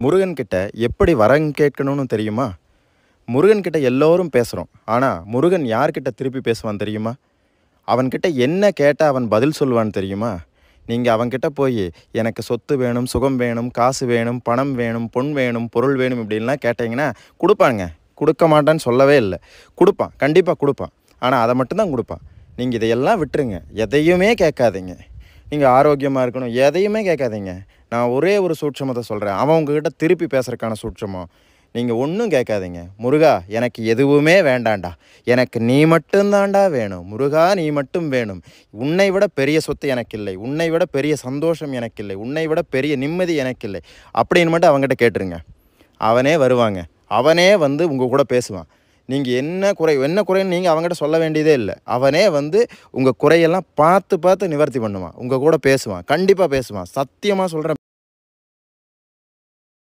முருகன் கிட்ட எப்படி வரம் கேட்கணும்னு தெரியுமா? முருகன் கிட்ட எல்லோரும் பேசுறோம். ஆனா, முருகன் யார்கிட்ட திருப்பி பேசுவான் தெரியுமா? அவன்கிட்ட என்ன கேட்டா அவன் பதில் சொல்லுவான்னு தெரியுமா? நீங்க அவன்கிட்ட போயி, எனக்கு சொத்து வேணும், சுகம் வேணும், காசு வேணும், பணம் வேணும், பொன் வேணும், பொருள் வேணும் இப்படின்லாம் கேட்டீங்கன்னா, குடுப்பாங்க. குடுக்க மாட்டான்னு சொல்லவே இல்ல. குடுப்பான். கண்டிப்பா குடுப்பான். ஆனா, அத மட்டும் தான் குடுப்பான். நீங்க இதையெல்லாம் விட்டுருங்க. எதையுமே கேட்காதீங்க. நீங்க ஆரோக்கியமா இருக்கணும். எதையுமே கேட்காதீங்க. நான் ஒரே ஒரு சூட்சமத்த சொல்றேன். அவன் உங்ககிட்ட திருப்பி பேசுறதுக்கான சூட்சமம். நீங்க ஒண்ணும் கேட்காதீங்க. முருகா, எனக்கு எதுவுமே வேண்டான்டா. எனக்கு நீ மட்டும் தான்டா வேணும். முருகா, நீ மட்டும் வேணும். உன்னை விட பெரிய சொத்து எனக்கில்லை. உன்னை விட பெரிய சந்தோஷம் எனக்கில்லை. உன்னை விட பெரிய நிம்மதி எனக்கில்லை. அப்படின்னு மட்டும் அவன்கிட்ட கேட்டுருங்க. அவனே வருவாங்க. அவனே வந்து உங்க கூட பேசுவான். நீங்க என்ன குறைன்னு நீங்க அவன்கிட்ட சொல்ல வேண்டியதே இல்ல. அவனே வந்து உங்க குறையெல்லாம் பார்த்து பார்த்து நிவர்த்தி பண்ணுவான். உங்க கூட பேசுவான். கண்டிப்பா பேசுவான். சத்தியமா சொல்றேன்.